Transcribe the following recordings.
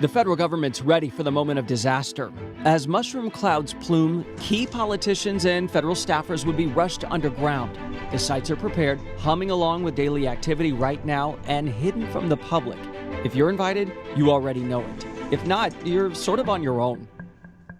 The federal government's ready for the moment of disaster. As mushroom clouds plume, key politicians and federal staffers would be rushed underground. The sites are prepared, humming along with daily activity right now and hidden from the public. If you're invited, you already know it. If not, you're sort of on your own.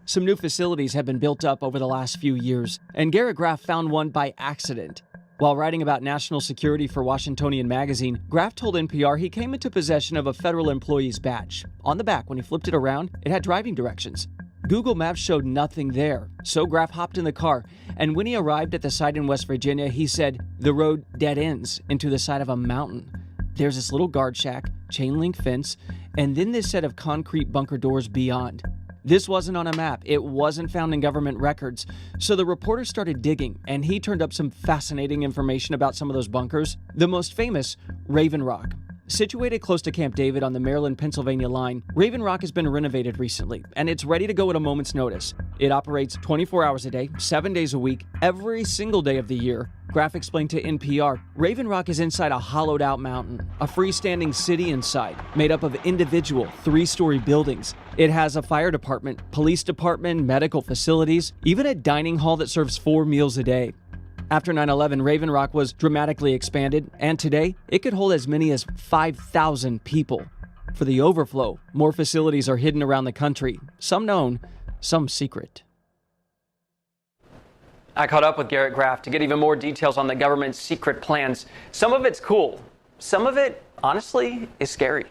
Some new facilities have been built up over the last few years, and Garrett Graff found one by accident. While writing about national security for Washingtonian magazine, Graff told NPR he came into possession of a federal employee's badge. On the back, when he flipped it around, it had driving directions. Google Maps showed nothing there, so Graff hopped in the car, and when he arrived at the site in West Virginia, he said the road dead ends into the side of a mountain. There's this little guard shack, chain link fence, and then this set of concrete bunker doors beyond. This wasn't on a map, it wasn't found in government records, so the reporter started digging, and he turned up some fascinating information about some of those bunkers. The most famous, Raven Rock. Situated close to Camp David on the Maryland-Pennsylvania line, Raven Rock has been renovated recently, and it's ready to go at a moment's notice. It operates 24 hours a day, 7 days a week, every single day of the year. Graff explained to NPR, Raven Rock is inside a hollowed-out mountain, a freestanding city inside, made up of individual 3-story buildings. It has a fire department, police department, medical facilities, even a dining hall that serves 4 meals a day. After 9/11, Raven Rock was dramatically expanded, and today, it could hold as many as 5,000 people. For the overflow, more facilities are hidden around the country, some known, some secret. I caught up with Garrett Graff to get even more details on the government's secret plans. Some of it's cool. Some of it, honestly, is scary.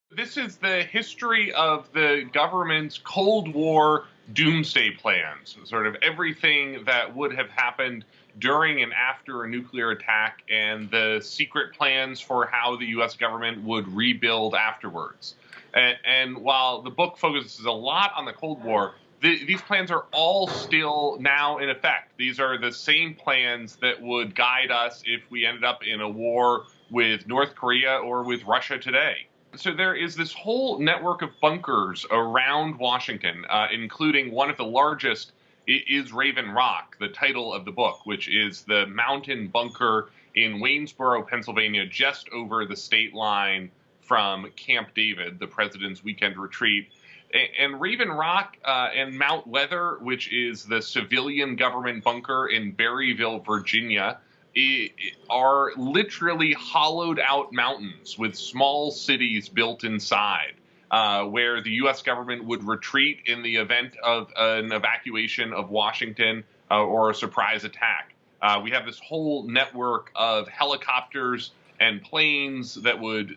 This is the history of the government's Cold War doomsday plans, sort of everything that would have happened during and after a nuclear attack and the secret plans for how the U.S. government would rebuild afterwards. And while the book focuses a lot on the Cold War, these plans are all still now in effect. These are the same plans that would guide us if we ended up in a war with North Korea or with Russia today. So there is this whole network of bunkers around Washington, including one of the largest is Raven Rock, the title of the book, which is the mountain bunker in Waynesboro, Pennsylvania, just over the state line from Camp David, the president's weekend retreat. And Raven Rock and Mount Weather, which is the civilian government bunker in Berryville, Virginia, are literally hollowed out mountains with small cities built inside, where the U.S. government would retreat in the event of an evacuation of Washington or a surprise attack. We have this whole network of helicopters and planes that would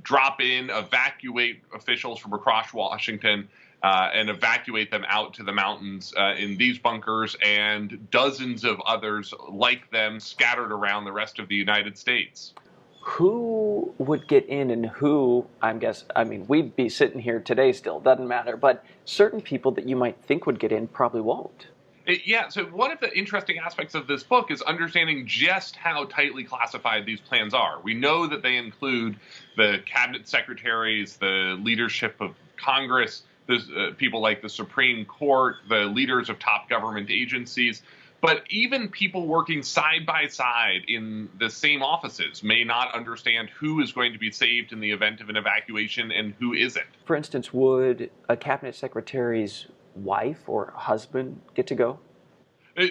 drop in, evacuate officials from across Washington, and evacuate them out to the mountains in these bunkers and dozens of others like them scattered around the rest of the United States. Who would get in and who, we'd be sitting here today still, doesn't matter, but certain people that you might think would get in probably won't. So one of the interesting aspects of this book is understanding just how tightly classified these plans are. We know that they include the cabinet secretaries, the leadership of Congress, people like the Supreme Court, the leaders of top government agencies, but even people working side by side in the same offices may not understand who is going to be saved in the event of an evacuation and who isn't. For instance, would a cabinet secretary's wife or husband get to go?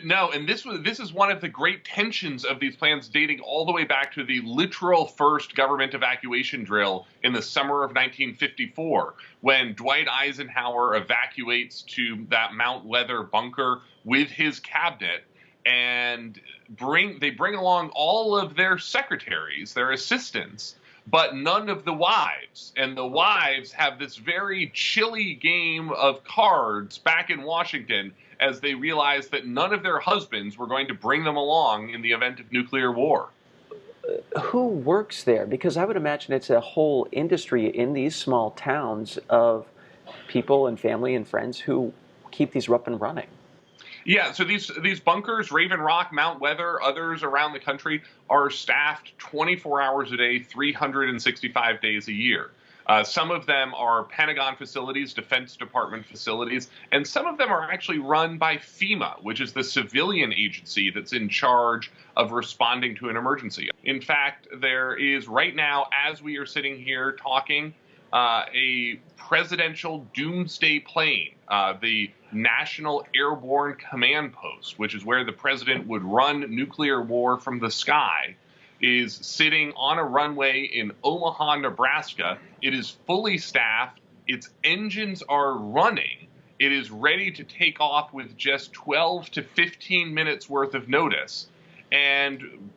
No, and this is one of the great tensions of these plans dating all the way back to the literal first government evacuation drill in the summer of 1954, when Dwight Eisenhower evacuates to that Mount Weather bunker with his cabinet, and they bring along all of their secretaries, their assistants, but none of the wives. And the wives have this very chilly game of cards back in Washington as they realize that none of their husbands were going to bring them along in the event of nuclear war. Who works there? Because I would imagine it's a whole industry in these small towns of people and family and friends who keep these up and running. Yeah, so these bunkers, Raven Rock, Mount Weather, others around the country, are staffed 24 hours a day, 365 days a year. Some of them are Pentagon facilities, Defense Department facilities, and some of them are actually run by FEMA, which is the civilian agency that's in charge of responding to an emergency. In fact, there is right now, as we are sitting here talking, a presidential doomsday plane, the National Airborne Command Post, which is where the president would run nuclear war from the sky, is sitting on a runway in Omaha, Nebraska. It is fully staffed. Its engines are running. It is ready to take off with just 12 to 15 minutes worth of notice and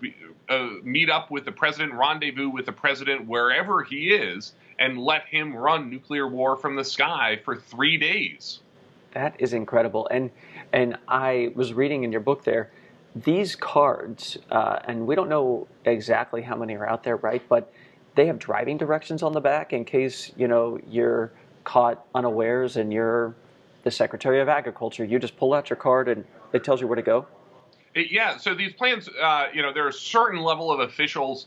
meet up with the president, rendezvous with the president wherever he is, and let him run nuclear war from the sky for 3 days. That is incredible. And I was reading in your book there, these cards, and we don't know exactly how many are out there, right? But they have driving directions on the back in case, you're caught unawares and you're the Secretary of Agriculture. You just pull out your card and it tells you where to go. Yeah, so these plans, there are a certain level of officials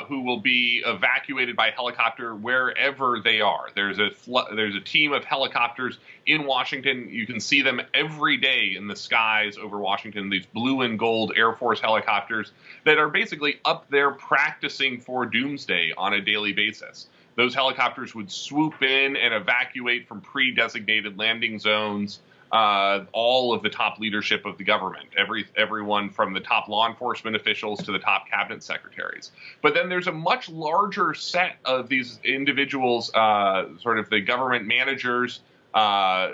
who will be evacuated by helicopter wherever they are. There's a team of helicopters in Washington. You can see them every day in the skies over Washington, these blue and gold Air Force helicopters that are basically up there practicing for doomsday on a daily basis. Those helicopters would swoop in and evacuate from pre-designated landing zones all of the top leadership of the government, everyone from the top law enforcement officials to the top cabinet secretaries. But then there's a much larger set of these individuals, sort of the government managers,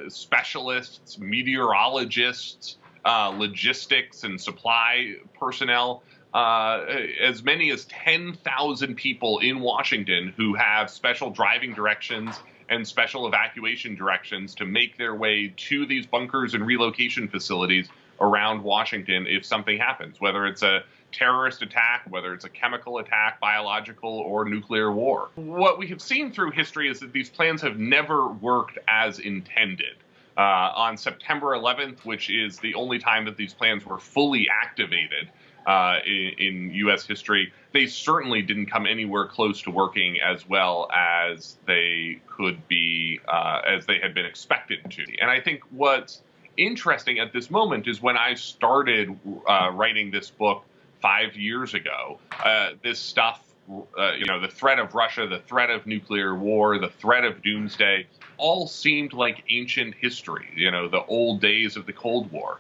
specialists, meteorologists, logistics and supply personnel, as many as 10,000 people in Washington who have special driving directions and special evacuation directions to make their way to these bunkers and relocation facilities around Washington if something happens, whether it's a terrorist attack, whether it's a chemical attack, biological, or nuclear war. What we have seen through history is that these plans have never worked as intended. On September 11th, which is the only time that these plans were fully activated in U.S. history, they certainly didn't come anywhere close to working as well as they could be, as they had been expected to. And I think what's interesting at this moment is when I started writing this book 5 years ago, this stuff, the threat of Russia, the threat of nuclear war, the threat of doomsday, all seemed like ancient history, the old days of the Cold War.